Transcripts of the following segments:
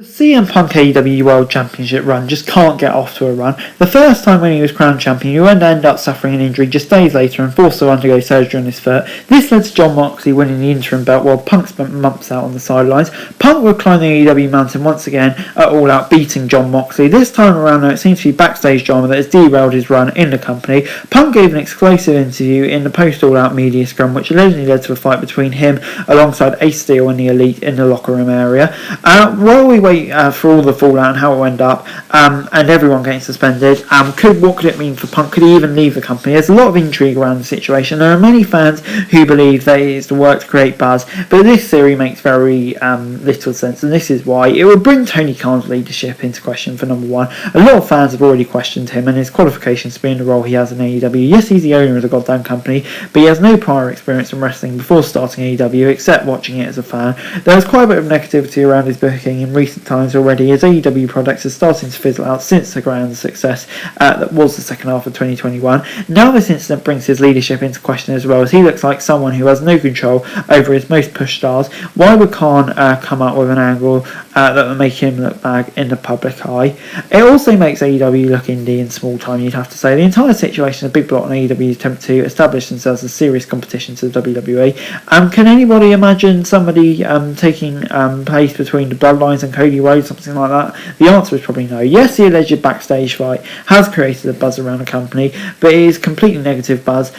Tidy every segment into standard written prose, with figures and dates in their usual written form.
The CM Punk AEW World Championship run just can't get off to a run. The first time when he was crowned champion, he would end up suffering an injury just days later and forced to undergo surgery on his foot. This led to Jon Moxley winning the interim belt while Punk spent months out on the sidelines. Punk would climb the AEW mountain once again at All Out, beating Jon Moxley. This time around, though, it seems to be backstage drama that has derailed his run in the company. Punk gave an exclusive interview in the post-All Out media scrum, which allegedly led to a fight between him alongside Ace Steel and the Elite in the locker room area. While we wait for all the fallout and how it will end up, and everyone getting suspended, what could it mean for Punk? Could he even leave the company? There's a lot of intrigue around the situation. There are many fans who believe that it's the work to create buzz, but this theory makes very little sense, and this is why. It would bring Tony Khan's leadership into question, for number one. A lot of fans have already questioned him and his qualifications to be in the role he has in AEW. Yes, he's the owner of the goddamn company, but he has no prior experience in wrestling before starting AEW, except watching it as a fan. There's quite a bit of negativity around his booking in recent times already, as AEW products are starting to fizzle out since the grand success that was the second half of 2021. Now this incident brings his leadership into question as well, as he looks like someone who has no control over his most pushed stars. Why would Khan come up with an angle that would make him look bad in the public eye? It also makes AEW look indie and small time, you'd have to say. The entire situation is a big blot on AEW's attempt to establish themselves as serious competition to the WWE. Can anybody imagine somebody taking place between the Bloodlines and Cody Rhodes, something like that? The answer is probably no. Yes, the alleged backstage fight has created a buzz around the company, but it is completely negative buzz,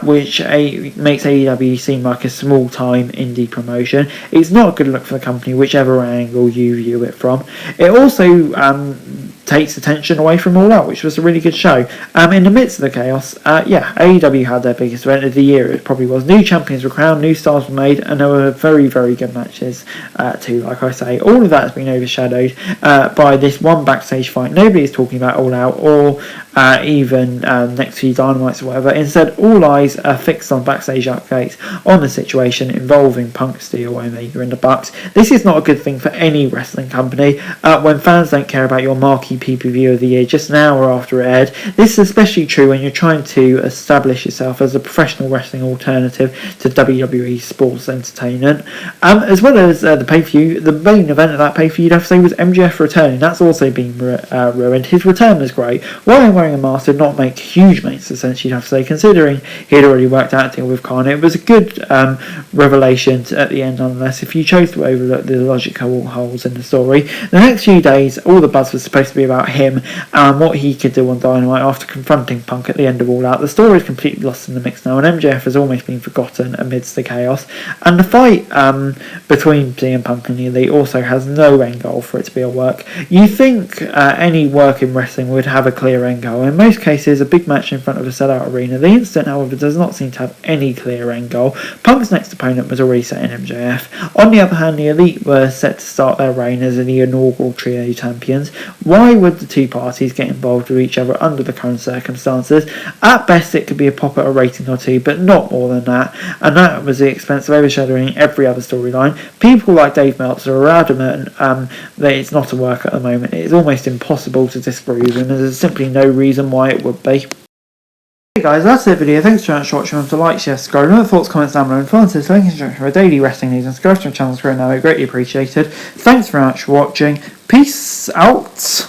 which makes AEW seem like a small-time indie promotion. It's not a good look for the company, whichever angle you view it from. It also takes attention away from All Out, which was a really good show. In the midst of the chaos, AEW had their biggest event of the year. It probably was. New champions were crowned, new stars were made, and there were very, very good matches too, like I say. All of that has been overshadowed by this one backstage fight. Nobody is talking about All Out or even next few Dynamites or whatever. Instead, all eyes are fixed on backstage updates on the situation involving Punk, Steel, Omega and the Bucks. This is not a good thing for any wrestling company when fans don't care about your marquee pay-per-view of the year just an hour after it aired. This is especially true when you're trying to establish yourself as a professional wrestling alternative to WWE sports entertainment. As well as the pay-per-view, the main event of that pay-per-view, you'd have to say, was MJF returning. That's also been ruined. His return was great. Why I'm wearing a mask did not make huge makes of sense, you'd have to say, considering he had already worked out a deal with Khan. It was a good revelation at the end, nonetheless, if you chose to overlook the logical holes in the story. The next few days, all the buzz was supposed to be about him and what he could do on Dynamite after confronting Punk at the end of All Out. The story is completely lost in the mix now, and MJF has almost been forgotten amidst the chaos. And the fight between CM Punk and the Elite also has no end goal for it to be a work. You think any work in wrestling would have a clear end goal. In most cases, a big match in front of a sellout arena. The incident, however, does not seem to have any clear end goal. Punk's next opponent was already set in MJF. On the other hand, the Elite were set to start their reign as the inaugural trio champions. Why would the two parties get involved with each other under the current circumstances? At best, it could be a pop at a rating or two, but not more than that, and that was the expense of overshadowing every other storyline. People like Dave Meltzer are adamant that it's not a work at the moment. It is almost impossible to disprove, and there's simply no reason why it would be. Hey guys, that's the video. Thanks so much for watching. Remember to like, share, subscribe. Remember thoughts, comments down below, and follow us to link in for our daily wrestling news and subscribe to our channel. Greatly appreciated. Thanks very much for watching. Peace out.